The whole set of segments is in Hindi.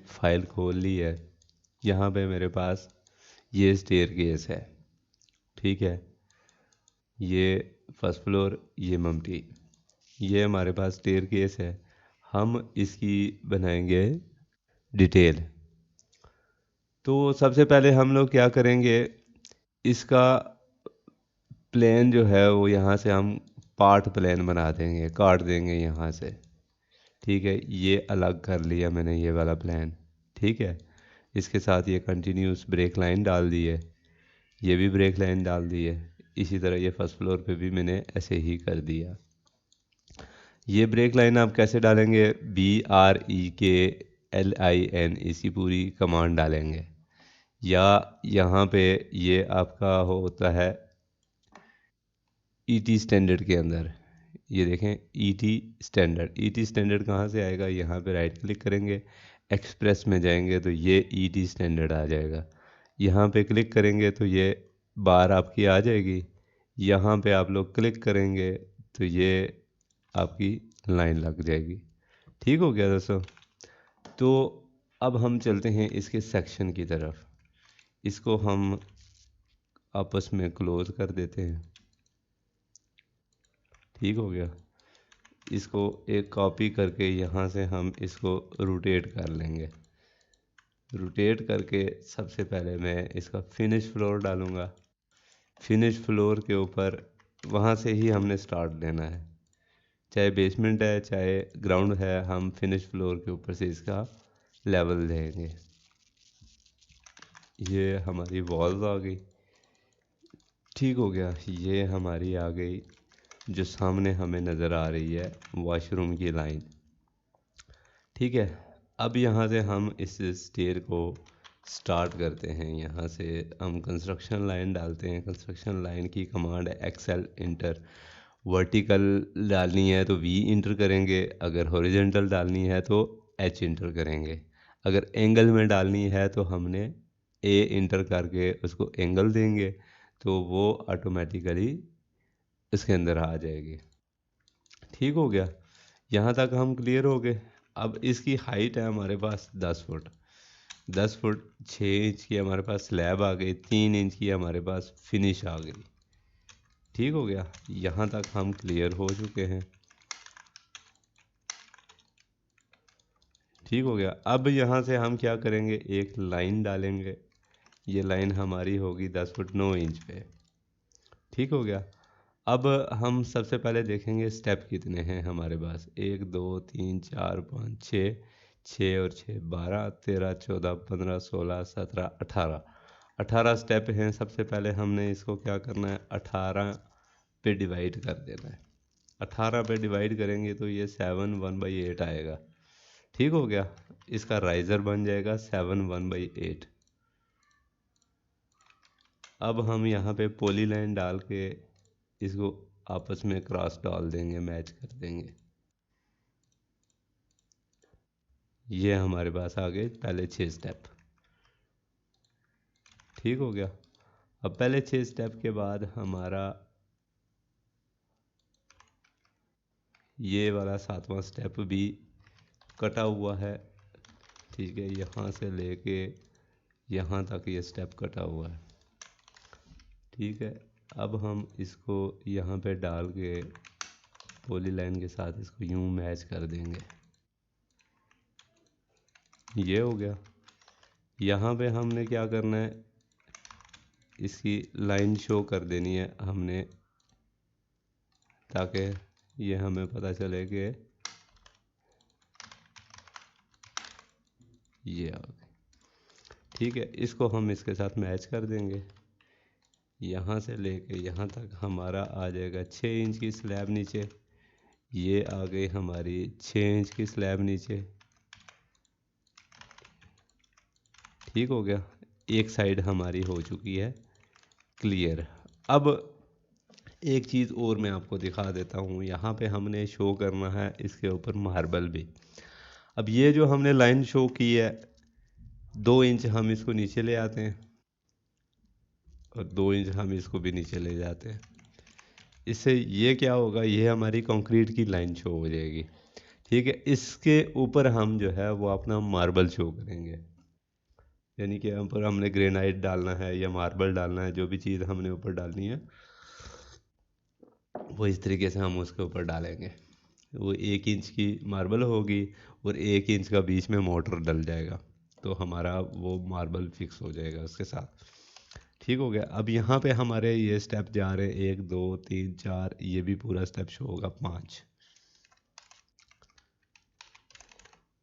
फाइल खोल ली है। यहाँ पे मेरे पास ये स्टेयरकेस है, ठीक है। ये फर्स्ट फ्लोर, ये ममटी, ये हमारे पास स्टेयरकेस है। हम इसकी बनाएंगे डिटेल। तो सबसे पहले हम लोग क्या करेंगे, इसका प्लेन जो है वो यहाँ से हम पार्ट प्लेन बना देंगे, काट देंगे यहाँ से, ठीक है। ये अलग कर लिया मैंने ये वाला प्लान, ठीक है। इसके साथ ये कंटिन्यूस ब्रेक लाइन डाल दी है, ये भी ब्रेक लाइन डाल दी है। इसी तरह ये फर्स्ट फ्लोर पे भी मैंने ऐसे ही कर दिया। ये ब्रेक लाइन आप कैसे डालेंगे, BREKLIN इसकी पूरी कमांड डालेंगे, या यहाँ पे ये आपका होता है ET स्टैंडर्ड के अंदर। ये देखें ET स्टैंडर्ड, ET स्टैंडर्ड कहाँ से आएगा, यहाँ पे राइट क्लिक करेंगे, एक्सप्रेस में जाएंगे तो ये ET स्टैंडर्ड आ जाएगा। यहाँ पे क्लिक करेंगे तो ये बार आपकी आ जाएगी। यहाँ पे आप लोग क्लिक करेंगे तो ये आपकी लाइन लग जाएगी। ठीक हो गया दोस्तों। तो अब हम चलते हैं इसके सेक्शन की तरफ। इसको हम आपस में क्लोज कर देते हैं, ठीक हो गया। इसको एक कॉपी करके यहाँ से हम इसको रोटेट कर लेंगे। रोटेट करके सबसे पहले मैं इसका फिनिश फ्लोर डालूँगा। फिनिश फ्लोर के ऊपर वहाँ से ही हमने स्टार्ट लेना है, चाहे बेसमेंट है चाहे ग्राउंड है, हम फिनिश फ्लोर के ऊपर से इसका लेवल देंगे। ये हमारी वॉल्स आ गई, ठीक हो गया। ये हमारी आ गई जो सामने हमें नज़र आ रही है वॉशरूम की लाइन, ठीक है। अब यहाँ से हम इस स्टेयर को स्टार्ट करते हैं। यहाँ से हम कंस्ट्रक्शन लाइन डालते हैं। कंस्ट्रक्शन लाइन की कमांड है एक्सेल इंटर। वर्टिकल डालनी है तो V इंटर करेंगे, अगर हॉरिजॉन्टल डालनी है तो H इंटर करेंगे। अगर एंगल में डालनी है तो हमने A इंटर करके उसको एंगल देंगे तो वो ऑटोमेटिकली इसके अंदर आ जाएगी। ठीक हो गया, यहाँ तक हम क्लियर हो गए। अब इसकी हाइट है हमारे पास 10 फुट। 10 फुट 6 इंच की हमारे पास स्लैब आ गई, 3 इंच की हमारे पास फिनिश आ गई। ठीक हो गया, यहाँ तक हम क्लियर हो चुके हैं। ठीक हो गया। अब यहाँ से हम क्या करेंगे, एक लाइन डालेंगे। ये लाइन हमारी होगी 10 फुट 9 इंच पे। ठीक हो गया। अब हम सबसे पहले देखेंगे स्टेप कितने हैं हमारे पास। 1 2 3 4 5 6, 6 और 6 12 13 14 15 16 17 18, 18 स्टेप हैं। सबसे पहले हमने इसको क्या करना है, 18 पे डिवाइड कर देना है। 18 पे डिवाइड करेंगे तो ये 7 1/8 आएगा। ठीक हो गया, इसका राइज़र बन जाएगा 7 1/8। अब हम यहाँ पे पॉली लाइन डाल के इसको आपस में क्रॉस डाल देंगे, मैच कर देंगे। ये हमारे पास आ गए पहले 6 स्टेप। ठीक हो गया। अब पहले 6 स्टेप के बाद हमारा ये वाला 7वां स्टेप भी कटा हुआ है। ठीक है, यहाँ से लेके यहाँ तक ये स्टेप कटा हुआ है। ठीक है, अब हम इसको यहाँ पे डाल के पॉली लाइन के साथ इसको यूं मैच कर देंगे। ये हो गया। यहाँ पे हमने क्या करना है, इसकी लाइन शो कर देनी है हमने, ताकि ये हमें पता चले कि ये आ गई। ठीक है, इसको हम इसके साथ मैच कर देंगे। यहाँ से लेके यहाँ तक हमारा आ जाएगा 6 इंच की स्लैब नीचे। ये आ गई हमारी 6 इंच की स्लैब नीचे। ठीक हो गया, एक साइड हमारी हो चुकी है क्लियर। अब एक चीज़ और मैं आपको दिखा देता हूँ। यहाँ पे हमने शो करना है इसके ऊपर मार्बल भी। अब ये जो हमने लाइन शो की है 2 इंच, हम इसको नीचे ले आते हैं और 2 इंच हम इसको भी नीचे ले जाते हैं। इससे ये क्या होगा, ये हमारी कंक्रीट की लाइन शो हो जाएगी। ठीक है, इसके ऊपर हम जो है वो अपना मार्बल शो करेंगे, यानी कि ऊपर हमने ग्रेनाइट डालना है या मार्बल डालना है, जो भी चीज़ हमने ऊपर डालनी है वो इस तरीके से हम उसके ऊपर डालेंगे। वो 1 इंच की मार्बल होगी और 1 इंच का बीच में मोटर डल जाएगा, तो हमारा वो मार्बल फिक्स हो जाएगा उसके साथ। ठीक हो गया। अब यहाँ पे हमारे ये स्टेप जा रहे हैं 1 2 3 4, ये भी पूरा स्टेप शो होगा 5।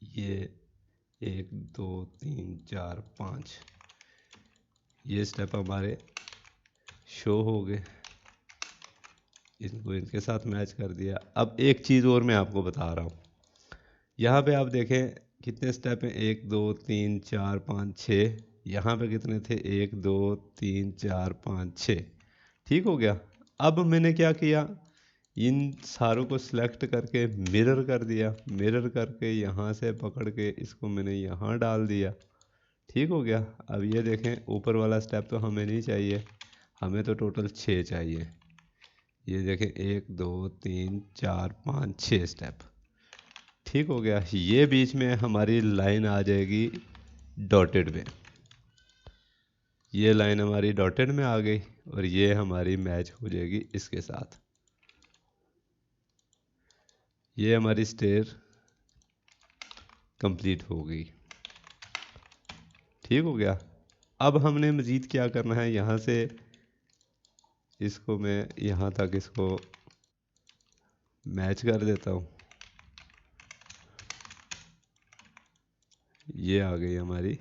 ये 1 2 3 4 5 ये स्टेप हमारे शो हो गए, इनको इनके साथ मैच कर दिया। अब एक चीज़ और मैं आपको बता रहा हूँ, यहाँ पे आप देखें कितने स्टेप हैं, 1 2 3 4 5 6। यहाँ पे कितने थे, 1 2 3 4 5 6। ठीक हो गया। अब मैंने क्या किया, इन सारों को सिलेक्ट करके मिरर कर दिया, मिरर करके यहाँ से पकड़ के इसको मैंने यहाँ डाल दिया। ठीक हो गया। अब ये देखें ऊपर वाला स्टेप तो हमें नहीं चाहिए, हमें तो टोटल 6 चाहिए। ये देखें 1 2 3 4 5 6 स्टेप। ठीक हो गया। ये बीच में हमारी लाइन आ जाएगी डॉटेड में, ये लाइन हमारी डॉटेड में आ गई और ये हमारी मैच हो जाएगी इसके साथ। ये हमारी स्टेयर कंप्लीट हो गई। ठीक हो गया। अब हमने मज़ीद क्या करना है, यहाँ से इसको मैं यहाँ तक इसको मैच कर देता हूँ। ये आ गई हमारी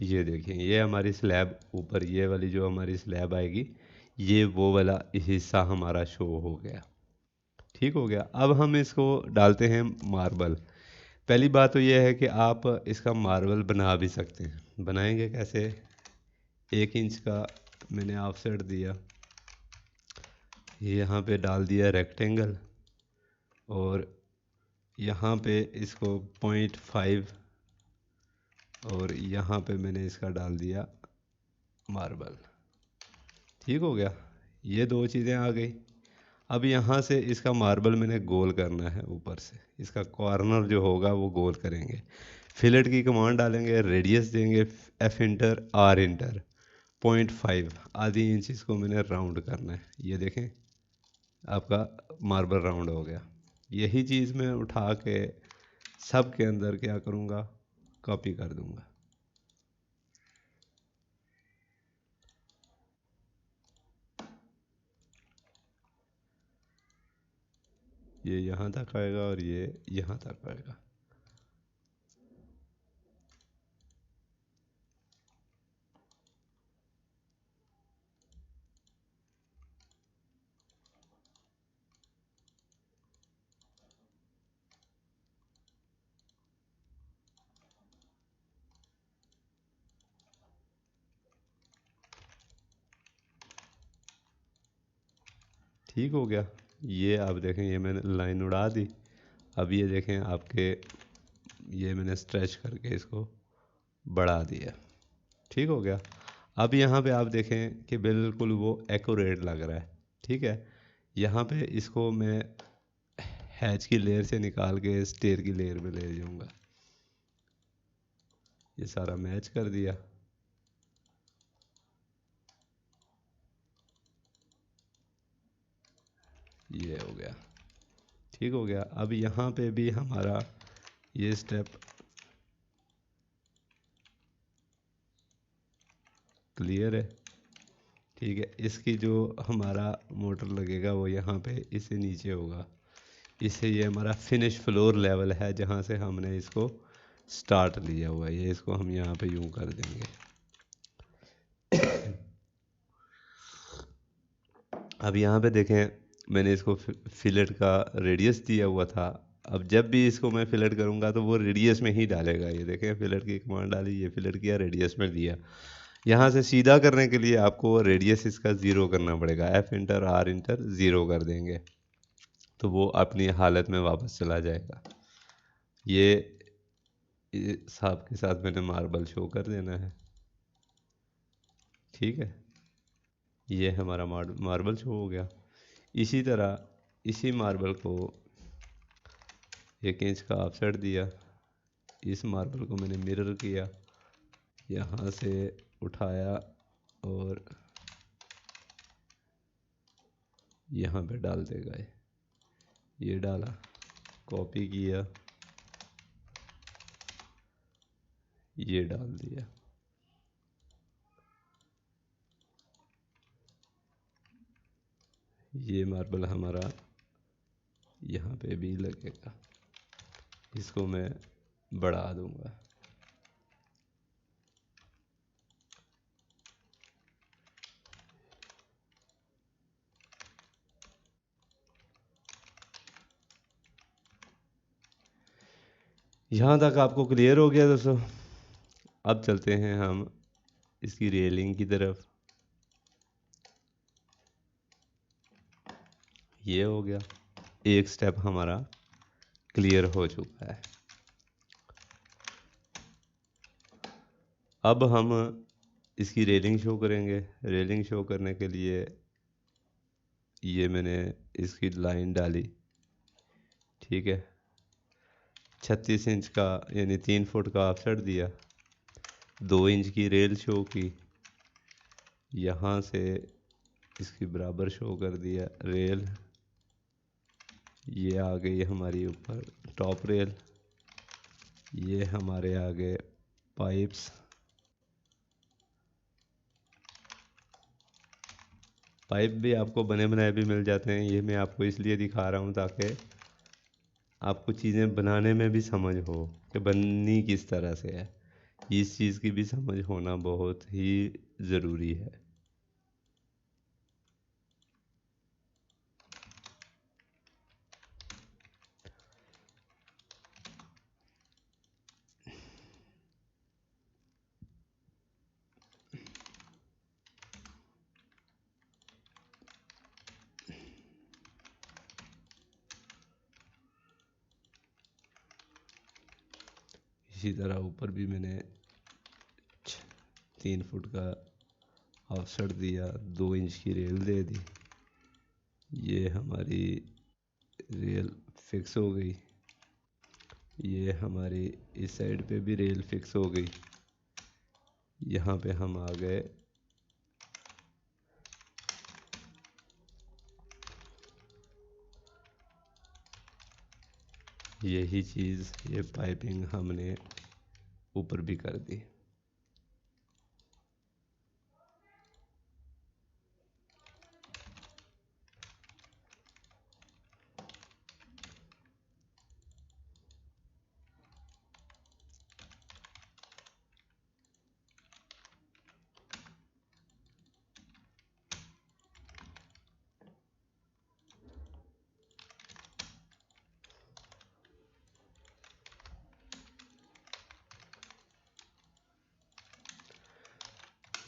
ये देखिए, ये हमारी स्लैब ऊपर, ये वाली जो हमारी स्लैब आएगी, ये वो वाला हिस्सा हमारा शो हो गया। ठीक हो गया। अब हम इसको डालते हैं मार्बल। पहली बात तो ये है कि आप इसका मार्बल बना भी सकते हैं। बनाएंगे कैसे, 1 इंच का मैंने ऑफसेट दिया, यहाँ पे डाल दिया रेक्टेंगल, और यहाँ पे इसको 0.5, और यहाँ पे मैंने इसका डाल दिया मार्बल। ठीक हो गया। ये दो चीज़ें आ गई। अब यहाँ से इसका मार्बल मैंने गोल करना है, ऊपर से इसका कॉर्नर जो होगा वो गोल करेंगे। फिलेट की कमांड डालेंगे, रेडियस देंगे F इंटर R इंटर 0.5, आधी इंच इसको मैंने राउंड करना है। ये देखें आपका मार्बल राउंड हो गया। यही चीज़ मैं उठा के सब के अंदर क्या करूँगा, कॉपी कर दूँगा। ये यहाँ तक आएगा और ये यहाँ तक आएगा। ठीक हो गया। ये आप देखें, ये मैंने लाइन उड़ा दी। अब ये देखें आपके, ये मैंने स्ट्रेच करके इसको बढ़ा दिया। ठीक हो गया। अब यहाँ पे आप देखें कि बिल्कुल वो एक्यूरेट लग रहा है। ठीक है। यहाँ पे इसको मैं हैच की लेयर से निकाल के स्टेयर की लेयर में ले जाऊँगा। ये सारा मैच कर दिया। ये हो गया। ठीक हो गया। अब यहाँ पे भी हमारा ये स्टेप क्लियर है। ठीक है। इसकी जो हमारा मोटर लगेगा वो यहाँ पे इससे नीचे होगा। इससे ये हमारा फिनिश फ्लोर लेवल है जहाँ से हमने इसको स्टार्ट लिया हुआ है। ये इसको हम यहाँ पे यूं कर देंगे। अब यहाँ पे देखें, मैंने इसको फिलेट का रेडियस दिया हुआ था। अब जब भी इसको मैं फिलेट करूँगा तो वो रेडियस में ही डालेगा। ये देखें, फिलेट की कमांड डाली, ये फिलेट किया, रेडियस में दिया। यहाँ से सीधा करने के लिए आपको रेडियस इसका ज़ीरो करना पड़ेगा। F inter R inter zero कर देंगे। तो वो अपनी हालत में वापस चला जाएगा। ये सांप के साथ मैंने मार्बल शो कर देना है। ठीक है, ये हमारा मार्बल शो हो गया। इसी तरह इसी मार्बल को 1 इंच का ऑफसेट दिया, इस मार्बल को मैंने मिरर किया, यहाँ से उठाया और यहाँ पे डाल देगा। ये डाला, कॉपी किया, ये डाल दिया। ये मार्बल हमारा यहाँ पे भी लगेगा, इसको मैं बढ़ा दूंगा। यहाँ तक आपको क्लियर हो गया दोस्तों। अब चलते हैं हम इसकी रेलिंग की तरफ। ये हो गया, एक स्टेप हमारा क्लियर हो चुका है। अब हम इसकी रेलिंग शो करेंगे। रेलिंग शो करने के लिए ये मैंने इसकी लाइन डाली, ठीक है, 36 इंच का यानी 3 फुट का ऑफसेट दिया, 2 इंच की रेल शो की, यहाँ से इसकी बराबर शो कर दिया रेल। ये आ गई हमारी ऊपर टॉप रेल, ये हमारे आगे पाइप्स, पाइप भी आपको बने बनाए भी मिल जाते हैं। ये मैं आपको इसलिए दिखा रहा हूँ ताकि आपको चीज़ें बनाने में भी समझ हो कि बननी किस तरह से है। इस चीज़ की भी समझ होना बहुत ही ज़रूरी है। इसी तरह ऊपर भी मैंने 3 फुट का ऑफसेट दिया, 2 इंच की रेल दे दी। ये हमारी रेल फिक्स हो गई। ये हमारी इस साइड पे भी रेल फिक्स हो गई। यहाँ पे हम आ गए यही चीज़, ये पाइपिंग हमने ऊपर भी कर दी।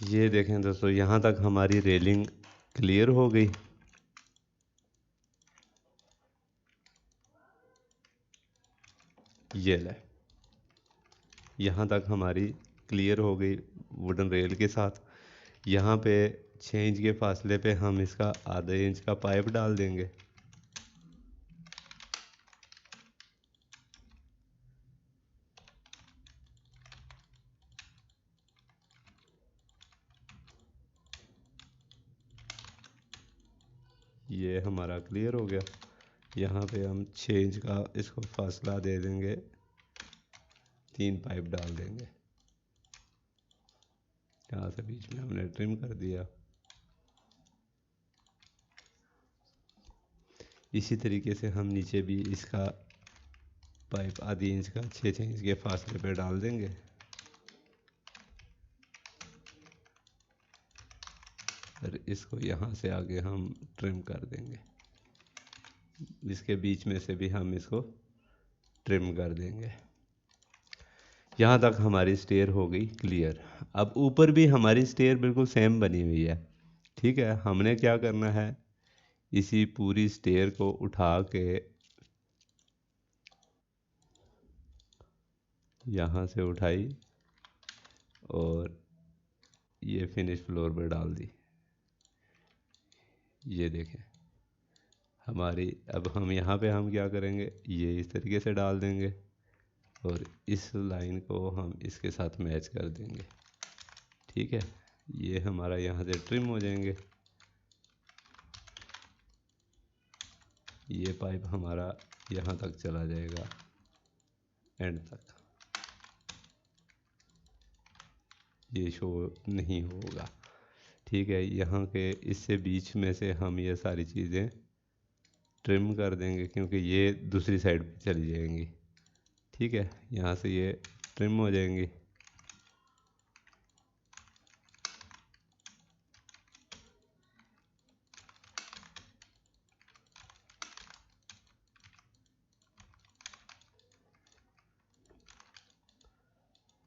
ये देखें दोस्तों, यहाँ तक हमारी रेलिंग क्लियर हो गई। ये ले, यहाँ तक हमारी क्लियर हो गई वुडन रेल के साथ। यहाँ पे 6 इंच के फासले पे हम इसका आधे इंच का पाइप डाल देंगे। ये हमारा क्लियर हो गया। यहाँ पे हम 6 इंच का इसको फासला दे देंगे, 3 पाइप डाल देंगे। यहाँ से बीच में हमने ट्रिम कर दिया। इसी तरीके से हम नीचे भी इसका पाइप आधी इंच का 6 इंच के फासले पे डाल देंगे। और इसको यहाँ से आगे हम ट्रिम कर देंगे। इसके बीच में से भी हम इसको ट्रिम कर देंगे। यहाँ तक हमारी स्टेयर हो गई क्लियर। अब ऊपर भी हमारी स्टेयर बिल्कुल सेम बनी हुई है। ठीक है, हमने क्या करना है, इसी पूरी स्टेयर को उठा के यहाँ से उठाई और ये फिनिश फ्लोर पे डाल दी। ये देखें हमारी, अब हम यहाँ पे हम क्या करेंगे, ये इस तरीके से डाल देंगे और इस लाइन को हम इसके साथ मैच कर देंगे। ठीक है, ये हमारा यहाँ से ट्रिम हो जाएंगे। ये पाइप हमारा यहाँ तक चला जाएगा, एंड तक। ये शो नहीं होगा। ठीक है, यहाँ के इससे बीच में से हम ये सारी चीज़ें ट्रिम कर देंगे क्योंकि ये दूसरी साइड पे चली जाएंगी। ठीक है, यहाँ से ये ट्रिम हो जाएंगी।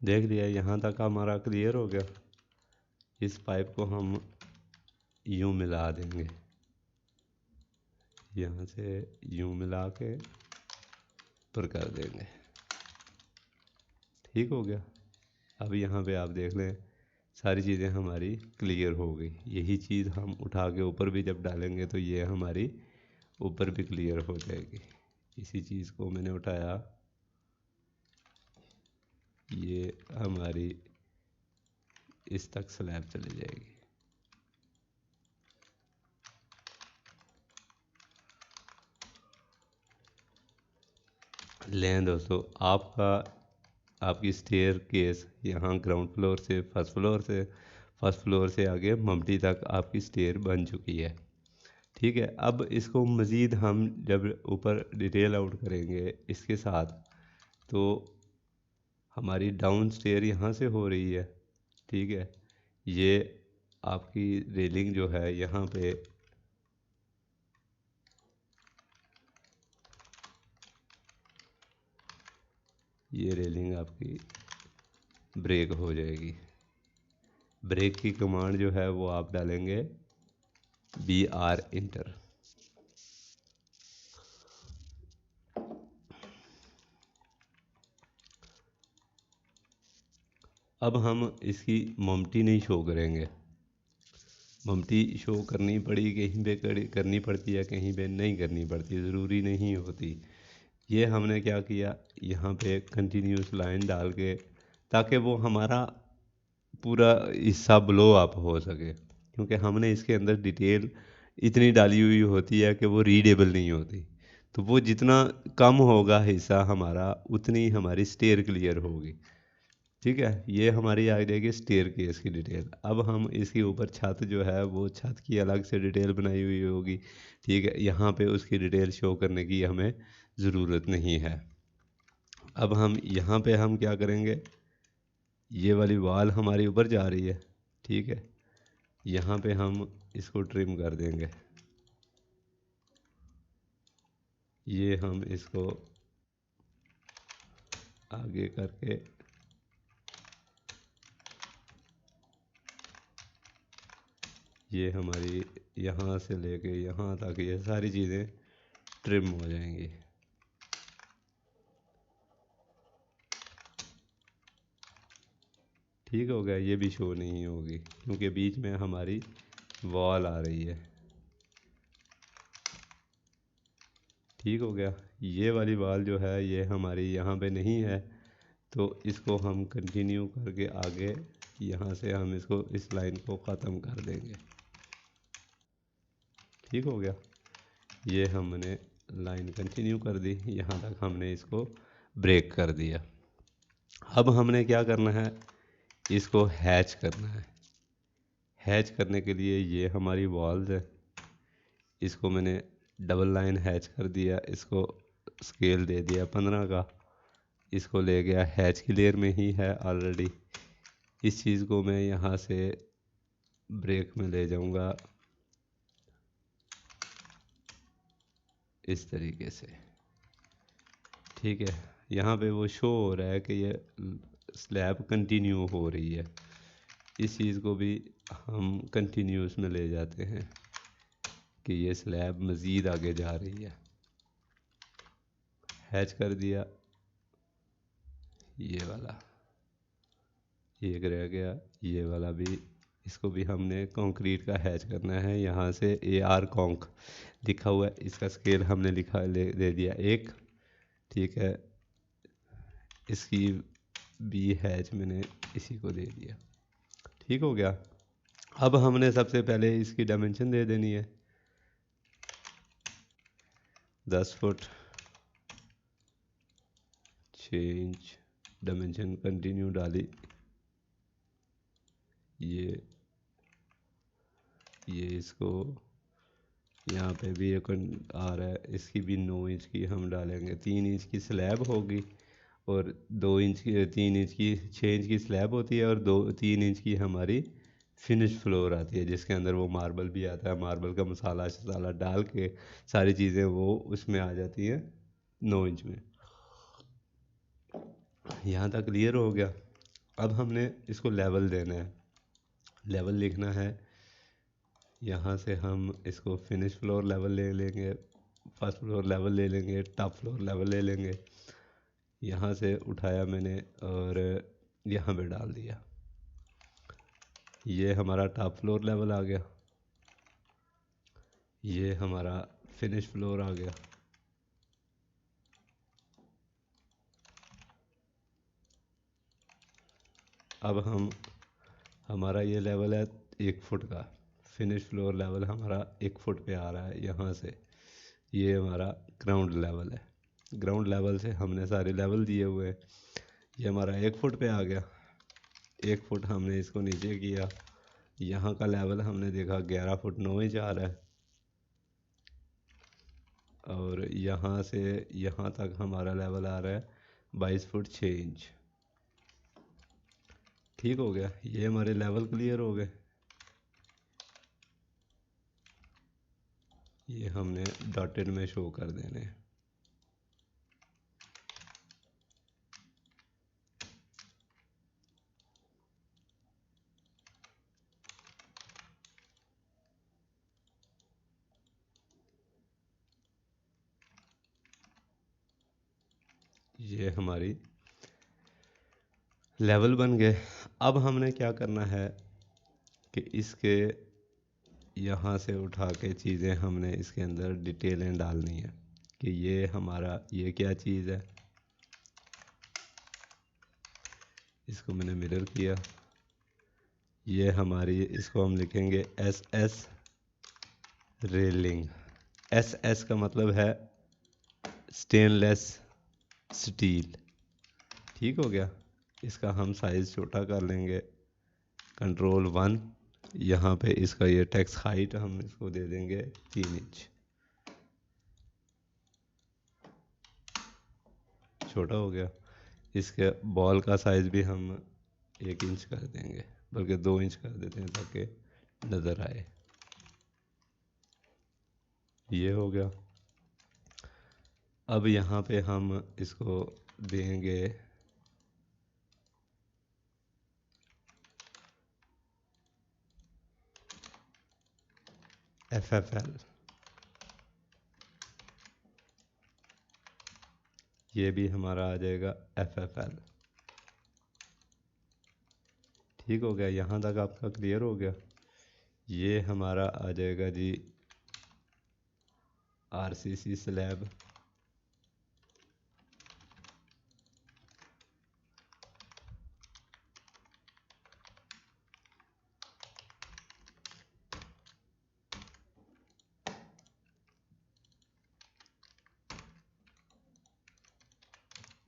देख लिया, यहाँ तक हमारा क्लियर हो गया। इस पाइप को हम यूं मिला देंगे, यहाँ से यूं मिला के पर कर देंगे। ठीक हो गया। अब यहाँ पे आप देख लें सारी चीज़ें हमारी क्लियर हो गई। यही चीज़ हम उठा के ऊपर भी जब डालेंगे तो ये हमारी ऊपर भी क्लियर हो जाएगी। इसी चीज़ को मैंने उठाया, ये हमारी इस तक स्लैब चली जाएगी। लें दोस्तों, आपकी स्टेयर केस यहाँ ग्राउंड फ्लोर से फर्स्ट फ्लोर से आगे मम्टी तक आपकी स्टेयर बन चुकी है। ठीक है, अब इसको मज़ीद हम जब ऊपर डिटेल आउट करेंगे इसके साथ, तो हमारी डाउन स्टेयर यहाँ से हो रही है। ठीक है, ये आपकी रेलिंग जो है यहाँ पे ये रेलिंग आपकी ब्रेक हो जाएगी। ब्रेक की कमांड जो है वो आप डालेंगे BR इंटर। अब हम इसकी ममटी नहीं शो करेंगे। ममटी शो करनी पड़ी कहीं पे करनी पड़ती है, कहीं पे नहीं करनी पड़ती, ज़रूरी नहीं होती। ये हमने क्या किया, यहाँ पे कंटिन्यूस लाइन डाल के, ताकि वो हमारा पूरा हिस्सा ब्लो अप हो सके, क्योंकि हमने इसके अंदर डिटेल इतनी डाली हुई होती है कि वो रीडेबल नहीं होती। तो वो जितना कम होगा हिस्सा हमारा, उतनी हमारी स्टेयर क्लियर होगी। ठीक है, ये हमारी आ जाएगी स्टेयर केस की डिटेल। अब हम इसके ऊपर छत जो है वो छत की अलग से डिटेल बनाई हुई होगी। ठीक है, यहाँ पे उसकी डिटेल शो करने की हमें ज़रूरत नहीं है। अब हम यहाँ पे हम क्या करेंगे, ये वाली वाल हमारी ऊपर जा रही है। ठीक है, यहाँ पे हम इसको ट्रिम कर देंगे। ये हम इसको आगे करके ये हमारी यहाँ से लेके यहाँ तक ये सारी चीज़ें ट्रिम हो जाएंगी। ठीक हो गया, ये भी शो नहीं होगी क्योंकि बीच में हमारी वॉल आ रही है। ठीक हो गया, ये वाली वॉल जो है ये हमारी यहाँ पे नहीं है, तो इसको हम कंटिन्यू करके आगे यहाँ से हम इसको इस लाइन को ख़त्म कर देंगे। ठीक हो गया, ये हमने लाइन कंटिन्यू कर दी, यहाँ तक हमने इसको ब्रेक कर दिया। अब हमने क्या करना है, इसको हैच करना है। हैच करने के लिए ये हमारी वॉल्स है, इसको मैंने डबल लाइन हैच कर दिया, इसको स्केल दे दिया 15 का, इसको ले गया हैच की लेयर में ही है ऑलरेडी। इस चीज़ को मैं यहाँ से ब्रेक में ले जाऊँगा इस तरीके से। ठीक है, यहाँ पे वो शो हो रहा है कि ये स्लैब कंटिन्यू हो रही है। इस चीज़ को भी हम कंटिन्यूस में ले जाते हैं कि ये स्लैब मज़ीद आगे जा रही है। हैच कर दिया, ये वाला एक रह गया, ये वाला भी, इसको भी हमने कंक्रीट का हैच करना है। यहाँ से AR कॉन्क लिखा हुआ है, इसका स्केल हमने लिखा दे दिया 1, ठीक है। इसकी भी हैच मैंने इसी को दे दिया, ठीक हो गया। अब हमने सबसे पहले इसकी डायमेंशन दे देनी है 10 फुट, 6 इंच डायमेंशन कंटिन्यू डाली। ये इसको यहाँ पे भी एक आ रहा है, इसकी भी 9 इंच की हम डालेंगे। 3 इंच की स्लैब होगी और 2 इंच की 3 इंच की 6 इंच की स्लैब होती है और 3 इंच की हमारी फिनिश फ्लोर आती है, जिसके अंदर वो मार्बल भी आता है। मार्बल का मसाला शसाला डाल के सारी चीज़ें वो उसमें आ जाती हैं 9 इंच में। यहाँ तक क्लियर हो गया। अब हमने इसको लेवल देना है, लेवल लिखना है। यहाँ से हम इसको फिनिश फ्लोर लेवल ले लेंगे, फर्स्ट फ्लोर लेवल ले लेंगे, टॉप फ्लोर लेवल ले लेंगे। यहाँ से उठाया मैंने और यहाँ पे डाल दिया। ये हमारा टॉप फ्लोर लेवल आ गया, ये हमारा फिनिश फ्लोर आ गया। अब हमारा ये लेवल है 1 फुट का, फिनिश फ्लोर लेवल हमारा 1 फुट पे आ रहा है। यहाँ से ये हमारा ग्राउंड लेवल है, ग्राउंड लेवल से हमने सारे लेवल दिए हुए हैं। ये हमारा 1 फुट पे आ गया, 1 फुट हमने इसको नीचे किया। यहाँ का लेवल हमने देखा 11 फुट 9 इंच आ रहा है और यहाँ से यहाँ तक हमारा लेवल आ रहा है 22 फुट 6 इंच। ठीक हो गया, ये हमारे लेवल क्लियर हो गए। ये हमने डॉटेड में शो कर देने हैं। ये हमारी लेवल बन गए। अब हमने क्या करना है कि इसके यहाँ से उठा के चीज़ें हमने इसके अंदर डिटेलें डालनी है कि ये हमारा ये क्या चीज़ है। इसको मैंने मिरर किया, ये हमारी, इसको हम लिखेंगे SS रेलिंग। SS का मतलब है स्टेनलेस स्टील। ठीक हो गया। इसका हम साइज़ छोटा कर लेंगे, कंट्रोल 1। यहाँ पे इसका ये टेक्स्ट हाइट हम इसको दे देंगे 3 इंच, छोटा हो गया। इसके बॉल का साइज़ भी हम 1 इंच कर देंगे, बल्कि 2 इंच कर देते हैं ताकि नज़र आए। ये हो गया। अब यहाँ पे हम इसको देंगे FFL। ये भी हमारा आ जाएगा FFL। ठीक हो गया, यहाँ तक आपका क्लियर हो गया। ये हमारा आ जाएगा जी RCC स्लैब।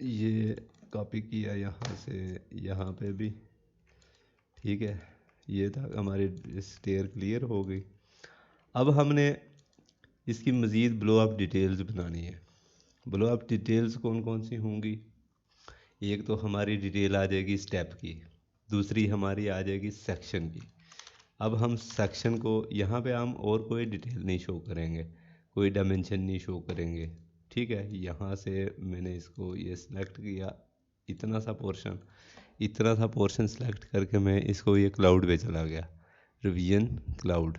ये कॉपी किया यहाँ से यहाँ पे भी, ठीक है। ये था हमारी स्टेयर क्लियर हो गई। अब हमने इसकी मज़ीद ब्लो अप डिटेल्स बनानी है। ब्लो अप डिटेल्स कौन कौन सी होंगी? एक तो हमारी डिटेल आ जाएगी स्टेप की, दूसरी हमारी आ जाएगी सेक्शन की। अब हम सेक्शन को यहाँ पे हम और कोई डिटेल नहीं शो करेंगे, कोई डायमेंशन नहीं शो करेंगे, ठीक है। यहाँ से मैंने इसको ये सिलेक्ट किया, इतना सा पोर्शन सेलेक्ट करके मैं इसको ये क्लाउड पे चला गया, रिवीजन क्लाउड,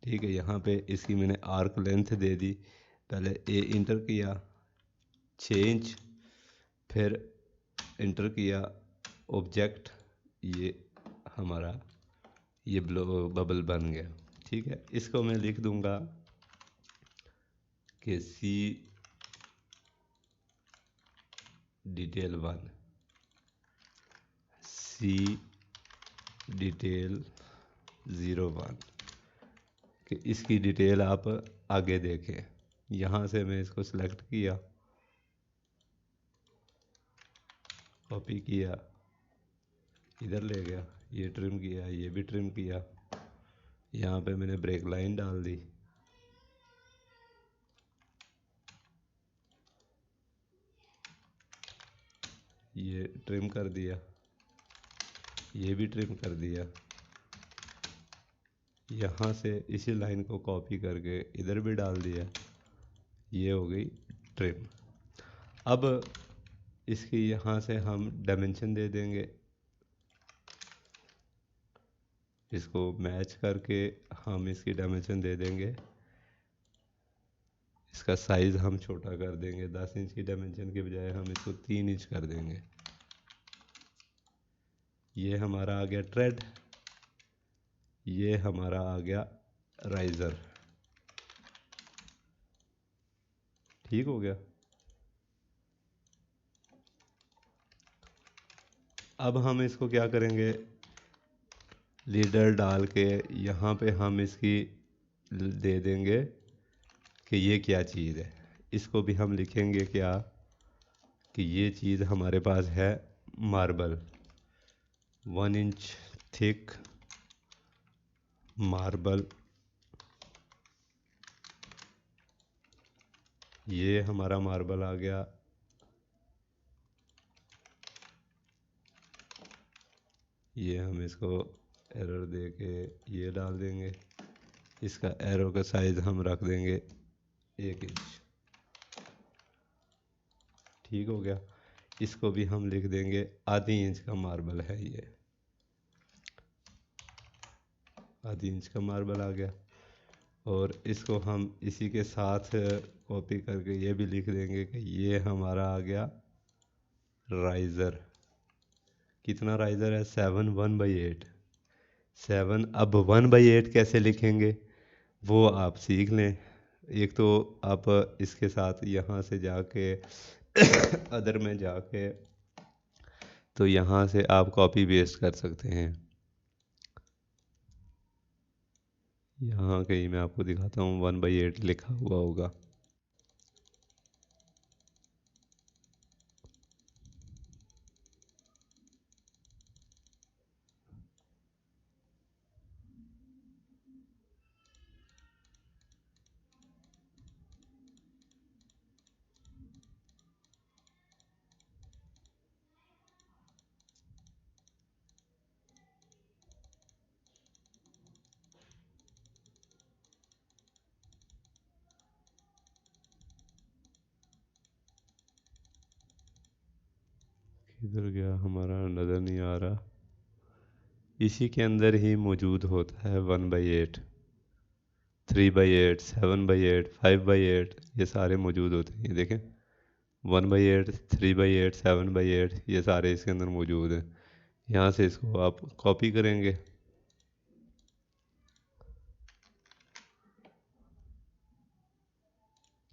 ठीक है, यहाँ पे इसकी मैंने आर्क लेंथ दे दी। पहले ए इंटर किया 6 इंच, फिर इंटर किया ऑब्जेक्ट, ये हमारा ये बबल बन गया। ठीक है, इसको मैं लिख दूंगा कि सी डिटेल 1, सी डिटेल 01, कि इसकी डिटेल आप आगे देखें। यहाँ से मैं इसको सिलेक्ट किया, कॉपी किया, इधर ले गया, ये ट्रिम किया, ये भी ट्रिम किया, यहाँ पे मैंने ब्रेक लाइन डाल दी, ये ट्रिम कर दिया, ये भी ट्रिम कर दिया। यहाँ से इसी लाइन को कॉपी करके इधर भी डाल दिया, ये हो गई ट्रिम। अब इसकी यहाँ से हम डायमेंशन दे देंगे, इसको मैच करके हम इसकी डायमेंशन दे देंगे। इसका साइज़ हम छोटा कर देंगे, 10 इंच की डायमेंशन के बजाय हम इसको 3 इंच कर देंगे। ये हमारा आ गया ट्रेड, ये हमारा आ गया राइज़र। ठीक हो गया। अब हम इसको क्या करेंगे, लीडर डाल के यहाँ पे हम इसकी दे देंगे कि ये क्या चीज़ है। इसको भी हम लिखेंगे क्या, कि ये चीज़ हमारे पास है मार्बल, 1 इंच थिक मार्बल। ये हमारा मार्बल आ गया, ये हम इसको एरर दे के ये डाल देंगे। इसका एरो का साइज़ हम रख देंगे 1 इंच। ठीक हो गया। इसको भी हम लिख देंगे आधी इंच का मार्बल है, ये आधी इंच का मार्बल आ गया। और इसको हम इसी के साथ कॉपी करके ये भी लिख देंगे कि ये हमारा आ गया राइज़र। कितना राइज़र है, 7 1/8। 7, अब 1/8 कैसे लिखेंगे वो आप सीख लें। एक तो आप इसके साथ यहाँ से जाके अदर में जाके तो यहाँ से आप कॉपी पेस्ट कर सकते हैं। यहाँ कहीं मैं आपको दिखाता हूँ, 1/8 लिखा हुआ होगा। किधर गया हमारा, नज़र नहीं आ रहा। इसी के अंदर ही मौजूद होता है 1/8, 3/8, 7/8, 5/8, ये सारे मौजूद होते हैं। ये देखें 1/8, 3/8, 7/8, ये सारे इसके अंदर मौजूद हैं। यहाँ से इसको आप कॉपी करेंगे,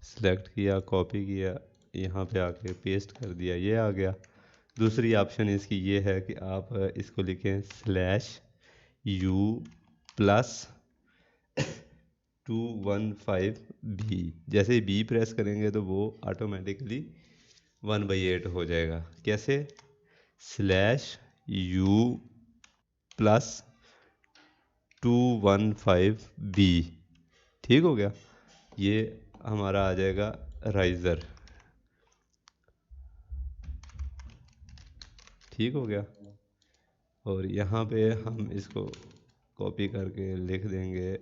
सेलेक्ट किया, कॉपी किया, यहाँ पे आके पेस्ट कर दिया, ये आ गया। दूसरी ऑप्शन इसकी ये है कि आप इसको लिखें /U+215B। जैसे ही बी प्रेस करेंगे तो वो ऑटोमेटिकली 1/8 हो जाएगा। कैसे, /U+215B। ठीक हो गया। ये हमारा आ जाएगा राइज़र। ठीक हो गया। और यहाँ पे हम इसको कॉपी करके लिख देंगे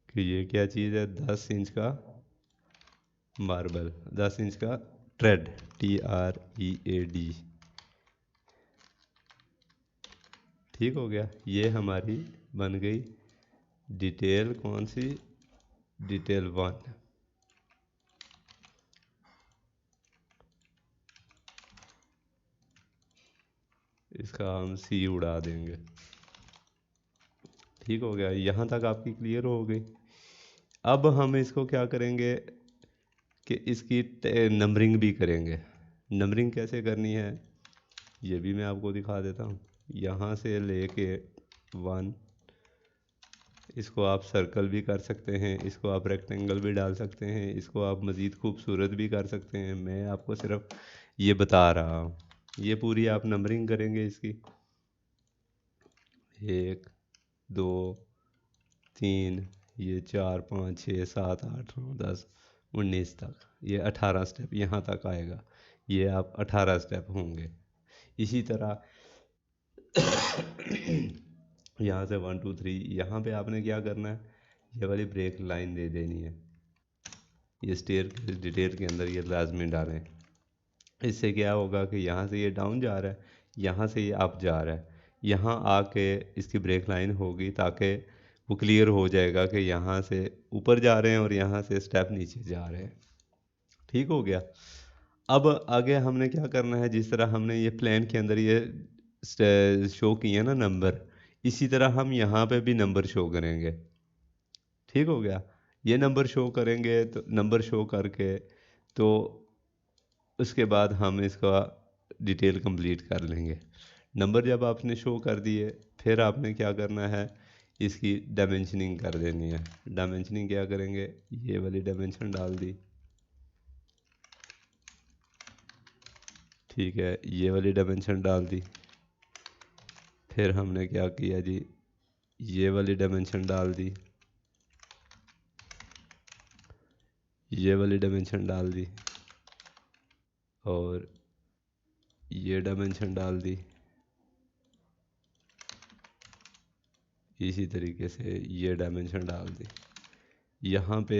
कि ये क्या चीज़ है, 10 इंच का मार्बल, 10 इंच का ट्रेड, TREAD। ठीक हो गया। ये हमारी बन गई डिटेल, कौन सी, डिटेल 1। इसका हम सी उड़ा देंगे। ठीक हो गया, यहाँ तक आपकी क्लियर हो गई। अब हम इसको क्या करेंगे कि इसकी नंबरिंग भी करेंगे। नंबरिंग कैसे करनी है ये भी मैं आपको दिखा देता हूँ। यहाँ से लेके 1, इसको आप सर्कल भी कर सकते हैं, इसको आप रेक्टेंगल भी डाल सकते हैं, इसको आप मज़ीद खूबसूरत भी कर सकते हैं। मैं आपको सिर्फ ये बता रहा हूँ। ये पूरी आप नंबरिंग करेंगे इसकी, 1 2 3, ये 4 5 6 7 8 9 10 19 तक, ये 18 स्टेप यहाँ तक आएगा। ये आप 18 स्टेप होंगे। इसी तरह यहाँ से 1 2 3, यहाँ पे आपने क्या करना है, ये वाली ब्रेक लाइन दे देनी है। ये स्टेयर डिटेल के अंदर ये लाजमी डालें। इससे क्या होगा कि यहाँ से ये डाउन जा रहा है, यहाँ से ये अप जा रहा है। यहाँ आके इसकी ब्रेक लाइन होगी ताकि वो क्लियर हो जाएगा कि यहाँ से ऊपर जा रहे हैं और यहाँ से स्टेप नीचे जा रहे हैं। ठीक हो गया। अब आगे हमने क्या करना है, जिस तरह हमने ये प्लान के अंदर ये शो किए ना नंबर, इसी तरह हम यहाँ पे भी नंबर शो करेंगे। ठीक हो गया। ये नंबर शो करेंगे तो नंबर शो करके तो उसके बाद हम इसका डिटेल कंप्लीट कर लेंगे। नंबर जब आपने शो कर दिए, फिर आपने क्या करना है, इसकी डायमेंशनिंग कर देनी है। डायमेंशनिंग क्या करेंगे, ये वाली डायमेंशन डाल दी। ठीक है, ये वाली डायमेंशन डाल दी। फिर हमने क्या किया जी, ये वाली डायमेंशन डाल दी, ये वाली डायमेंशन डाल दी, और ये डायमेंशन डाल दी। इसी तरीके से ये डायमेंशन डाल दी। यहाँ पे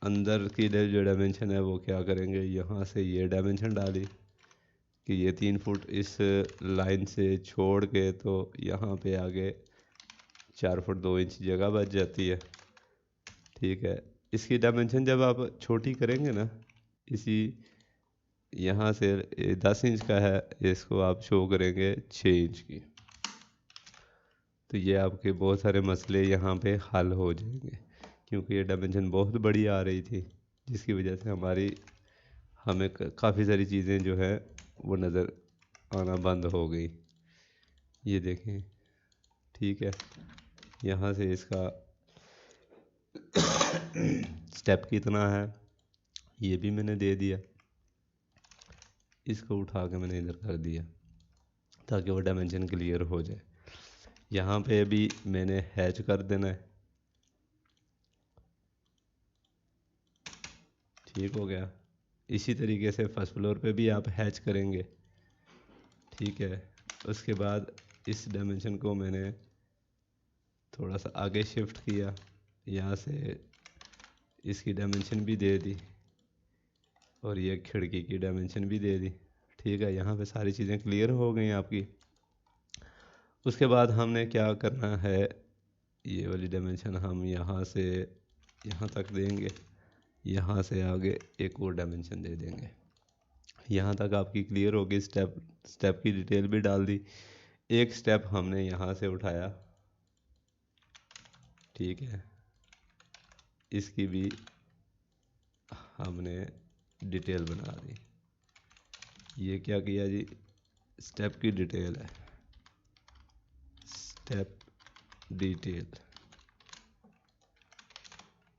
अंदर की जो डायमेंशन है वो क्या करेंगे, यहाँ से ये डायमेंशन डाली कि ये 3 फुट इस लाइन से छोड़ के तो यहाँ पे आगे 4 फुट 2 इंच जगह बच जाती है। ठीक है, इसकी डायमेंशन जब आप छोटी करेंगे ना, इसी यहाँ से 10 इंच का है, इसको आप शो करेंगे 6 इंच की, तो ये आपके बहुत सारे मसले यहाँ पे हल हो जाएंगे। क्योंकि ये डायमेंशन बहुत बड़ी आ रही थी, जिसकी वजह से हमें काफ़ी सारी चीज़ें जो है वो नज़र आना बंद हो गई। ये देखें। ठीक है, यहाँ से इसका स्टेप कितना है ये भी मैंने दे दिया। इसको उठा के मैंने इधर कर दिया ताकि वो डायमेंशन क्लियर हो जाए। यहाँ पे भी मैंने हैच कर देना है। ठीक हो गया। इसी तरीके से फर्स्ट फ्लोर पे भी आप हैच करेंगे। ठीक है, उसके बाद इस डायमेंशन को मैंने थोड़ा सा आगे शिफ्ट किया, यहाँ से इसकी डायमेंशन भी दे दी और ये खिड़की की डायमेंशन भी दे दी। ठीक है, यहाँ पे सारी चीज़ें क्लियर हो गई आपकी। उसके बाद हमने क्या करना है, ये वाली डायमेंशन हम यहाँ से यहाँ तक देंगे, यहाँ से आगे एक और डायमेंशन दे देंगे। यहाँ तक आपकी क्लियर होगी। स्टेप स्टेप की डिटेल भी डाल दी। एक स्टेप हमने यहाँ से उठाया। ठीक है, इसकी भी हमने डिटेल बना दी। ये क्या किया जी, स्टेप की डिटेल है, स्टेप डिटेल।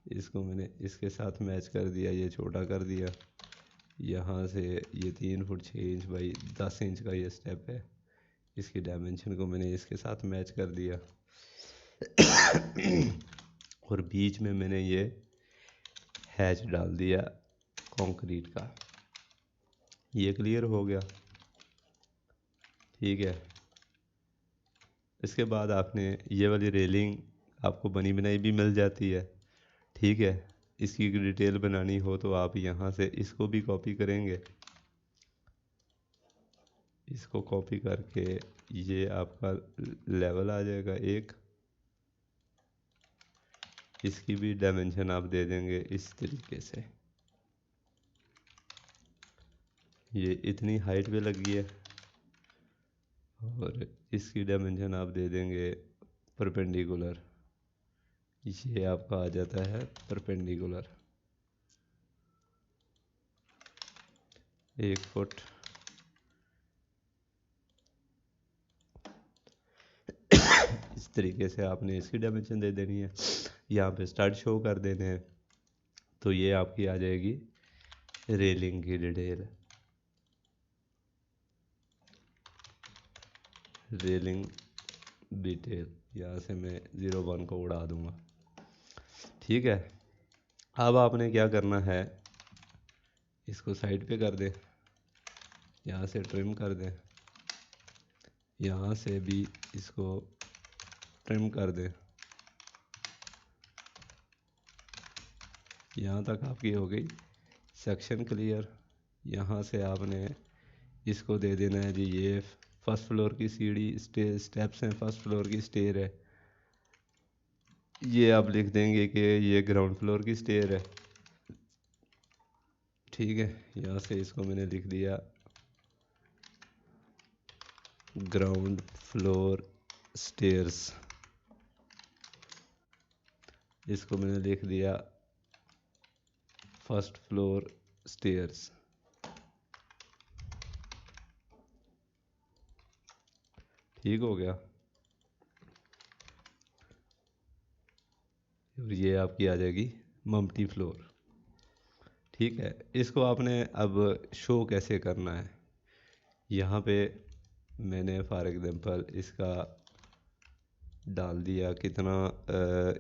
इसको मैंने इसके साथ मैच कर दिया, ये छोटा कर दिया। यहाँ से ये 3 फुट 6 इंच बाई 10 इंच का ये स्टेप है, इसकी डायमेंशन को मैंने इसके साथ मैच कर दिया। और बीच में मैंने ये हैच डाल दिया कंक्रीट का। ये क्लियर हो गया। ठीक है, इसके बाद आपने ये वाली रेलिंग आपको बनी बनाई भी मिल जाती है। ठीक है, इसकी डिटेल बनानी हो तो आप यहाँ से इसको भी कॉपी करेंगे, इसको कॉपी करके ये आपका लेवल आ जाएगा एक। इसकी भी डायमेंशन आप दे देंगे इस तरीके से, ये इतनी हाइट पे लगी है। और इसकी डायमेंशन आप दे देंगे परपेंडिकुलर, ये आपका आ जाता है परपेंडिकुलर 1 फुट। इस तरीके से आपने इसकी डायमेंशन दे देनी है, यहाँ पे स्टार्ट शो कर देने हैं। तो ये आपकी आ जाएगी रेलिंग की डिटेल, रेलिंग डिटेल। यहाँ से मैं 01 को उड़ा दूंगा। ठीक है, अब आपने क्या करना है, इसको साइड पे कर दें, यहाँ से ट्रिम कर दें, यहाँ से भी इसको ट्रिम कर दें। यहाँ तक आपकी हो गई सेक्शन क्लियर। यहाँ से आपने इसको दे देना है जी, ये फर्स्ट फ्लोर की सीढ़ी स्टेप्स हैं, फर्स्ट फ्लोर की स्टेयर है। ये आप लिख देंगे कि ये ग्राउंड फ्लोर की स्टेयर है। ठीक है, यहाँ से इसको मैंने लिख दिया ग्राउंड फ्लोर स्टेयर्स, इसको मैंने लिख दिया फर्स्ट फ्लोर स्टेयर्स। ठीक हो गया। और ये आपकी आ जाएगी मम्टी फ्लोर। ठीक है, इसको आपने अब शो कैसे करना है, यहाँ पे मैंने फॉर एग्जांपल इसका डाल दिया कितना,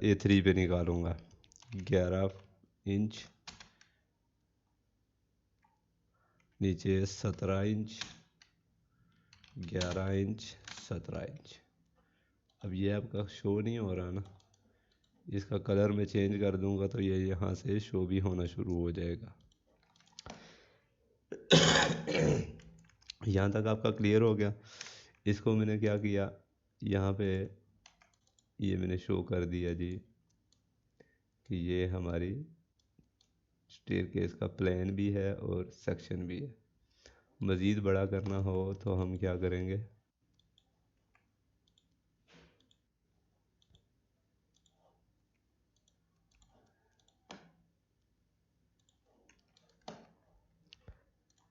A3 पे निकालूंगा 11 इंच, नीचे 17 इंच, 11 इंच, 17 इंच। अब ये आपका शो नहीं हो रहा ना, इसका कलर मैं चेंज कर दूंगा तो ये यहाँ से शो भी होना शुरू हो जाएगा। यहाँ तक आपका क्लियर हो गया। इसको मैंने क्या किया, यहाँ पे ये मैंने शो कर दिया जी कि ये हमारी स्टेयरकेस का प्लान भी है और सेक्शन भी है। मज़ीद बड़ा करना हो तो हम क्या करेंगे,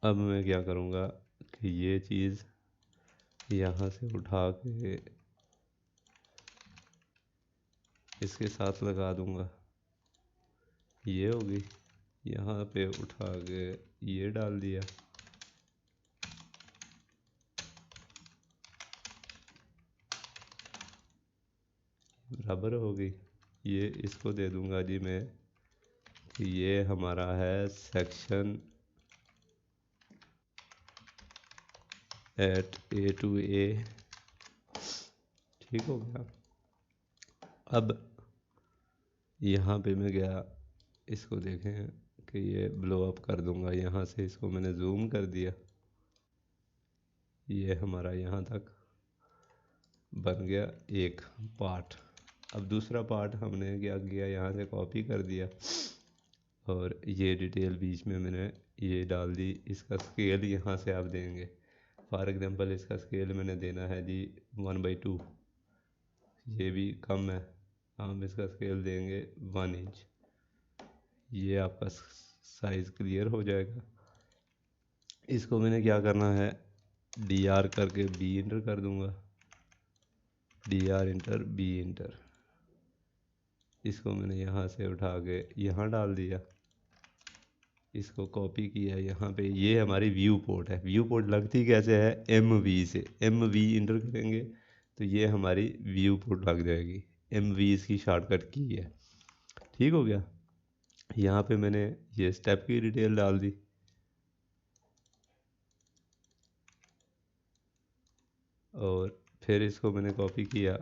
अब मैं क्या करूँगा कि ये चीज़ यहाँ से उठा के इसके साथ लगा दूँगा, ये होगी। यहाँ पे उठा के ये डाल दिया, बराबर होगी। ये इसको दे दूँगा जी मैं कि ये हमारा है section eight A to A। ठीक हो गया। अब यहाँ पे मैं गया, इसको देखें कि ये ब्लो अप कर दूंगा, यहाँ से इसको मैंने जूम कर दिया, ये हमारा यहाँ तक बन गया एक पार्ट। अब दूसरा पार्ट हमने क्या किया, यहाँ से कॉपी कर दिया और ये डिटेल बीच में मैंने ये डाल दी। इसका स्केल यहाँ से आप देंगे, फॉर एग्जांपल इसका स्केल मैंने देना है जी 1/2, ये भी कम है, हम इसका स्केल देंगे 1 इंच। ये आपका साइज़ क्लियर हो जाएगा। इसको मैंने क्या करना है, DR करके B इंटर कर दूंगा, DR इंटर B इंटर। इसको मैंने यहाँ से उठा के यहाँ डाल दिया, इसको कॉपी किया यहाँ पे। ये हमारी व्यू पोर्ट है। व्यू पोर्ट लगती कैसे है, MV से। MV इंटर करेंगे तो ये हमारी व्यू पोर्ट लग जाएगी। MV इसकी शॉर्टकट की है। ठीक हो गया। यहाँ पे मैंने ये स्टेप की डिटेल डाल दी, और फिर इसको मैंने कॉपी किया,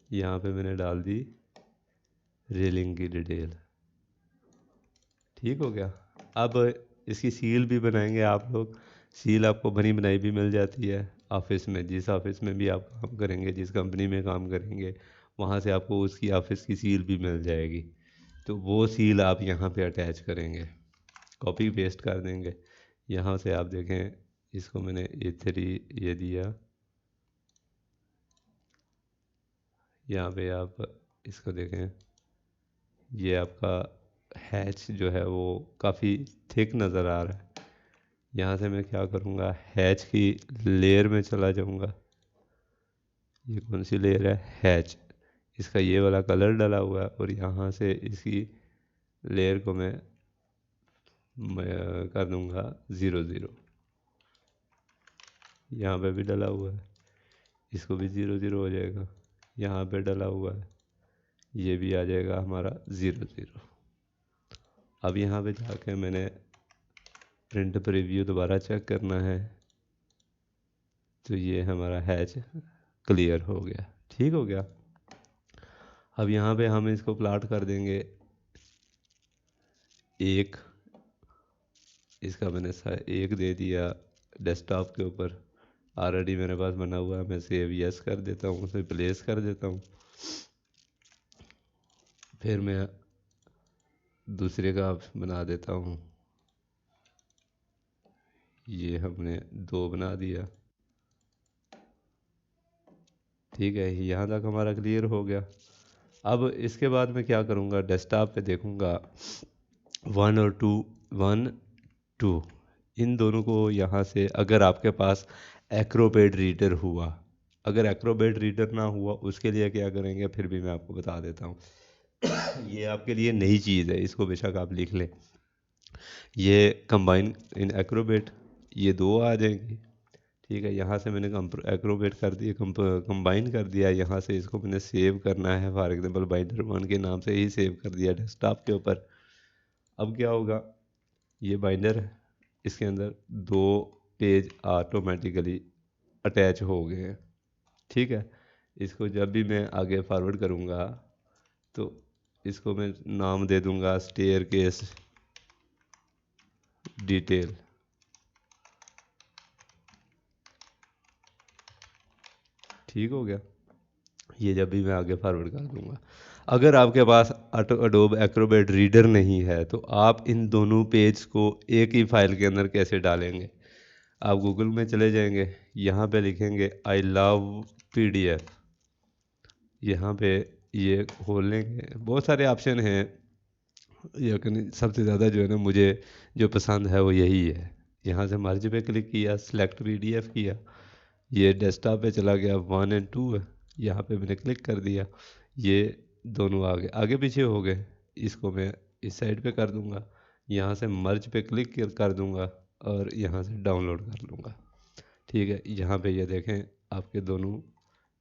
यहाँ पे मैंने डाल दी रेलिंग की डिटेल। ठीक हो गया। अब इसकी सील भी बनाएंगे आप लोग। सील आपको बनी बनाई भी मिल जाती है ऑफिस में, जिस ऑफिस में भी आप काम करेंगे, जिस कंपनी में काम करेंगे, वहाँ से आपको उसकी ऑफिस की सील भी मिल जाएगी। तो वो सील आप यहाँ पे अटैच करेंगे, कॉपी पेस्ट कर देंगे। यहाँ से आप देखें, इसको मैंने A3 ये दिया, यहाँ पे आप इसको देखें, ये आपका हैच जो है वो काफ़ी थिक नज़र आ रहा है। यहाँ से मैं क्या करूँगा, हैच की लेयर में चला जाऊँगा। ये कौन सी लेयर है, हैच, इसका ये वाला कलर डला हुआ है, और यहाँ से इसकी लेयर को मैं कर दूँगा 0 0। यहाँ पे भी डला हुआ है, इसको भी 0 0 हो जाएगा। यहाँ पे डला हुआ है, ये भी आ जाएगा हमारा 0 0। अब यहाँ पे जाके मैंने प्रिंट प्रीव्यू दोबारा चेक करना है, तो ये हमारा हैच क्लियर हो गया, ठीक हो गया। अब यहाँ पे हम इसको प्लाट कर देंगे एक, इसका मैंने एक दे दिया डेस्कटॉप के ऊपर, ऑलरेडी मेरे पास बना हुआ है। मैं सेव यस कर देता हूँ, उसे प्लेस कर देता हूँ। फिर मैं दूसरे का बना देता हूँ, ये हमने 2 बना दिया, ठीक है। यहाँ तक हमारा क्लियर हो गया। अब इसके बाद मैं क्या करूँगा, डेस्कटॉप पे देखूँगा 1 और 2, 1 2, इन दोनों को यहाँ से, अगर आपके पास एक्रोबेट रीडर हुआ, अगर एक्रोबेट रीडर ना हुआ उसके लिए क्या करेंगे फिर भी मैं आपको बता देता हूँ। ये आपके लिए नई चीज़ है, इसको बेशक आप लिख लें। ये कंबाइन इन एक्रोबेट, ये 2 आ जाएंगी, ठीक है। यहाँ से मैंने एक्रोबेट कर दिया, कंबाइन कर दिया। यहाँ से इसको मैंने सेव करना है, फॉर एग्जांपल बाइंडर 1 के नाम से ही सेव कर दिया डेस्कटॉप के ऊपर। अब क्या होगा, ये बाइंडर है, इसके अंदर 2 पेज ऑटोमेटिकली अटैच हो गए हैं, ठीक है। इसको जब भी मैं आगे फॉरवर्ड करूँगा तो इसको मैं नाम दे दूँगा स्टेयर केस डिटेल, ठीक हो गया। ये जब भी मैं आगे फॉरवर्ड कर दूँगा। अगर आपके पास एडोब एक्रोबेट रीडर नहीं है तो आप इन दोनों पेज को एक ही फाइल के अंदर कैसे डालेंगे। आप गूगल में चले जाएंगे, यहाँ पे लिखेंगे आई लव PDF, यहाँ पे ये खोल लेंगे। बहुत सारे ऑप्शन हैं, लेकिन सबसे ज़्यादा जो है ना मुझे जो पसंद है वो यही है। यहाँ से मर्ज पे क्लिक किया, सेलेक्ट PDF किया, ये डेस्कटॉप पे चला गया, 1 और 2 है, यहाँ पे मैंने क्लिक कर दिया, ये दोनों आगे आगे पीछे हो गए। इसको मैं इस साइड पे कर दूंगा, यहाँ से मर्ज पे क्लिक कर दूंगा और यहाँ से डाउनलोड कर लूँगा, ठीक है। यहाँ पे ये देखें आपके दोनों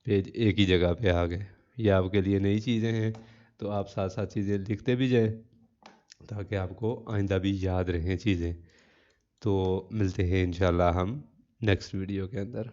पेज एक ही जगह पे आ गए। ये आपके लिए नई चीज़ें हैं, तो आप साथ साथ चीज़ें लिखते भी जाएं ताकि आपको आइंदा भी याद रहें चीज़ें। तो मिलते हैं इंशाल्लाह हम नेक्स्ट वीडियो के अंदर।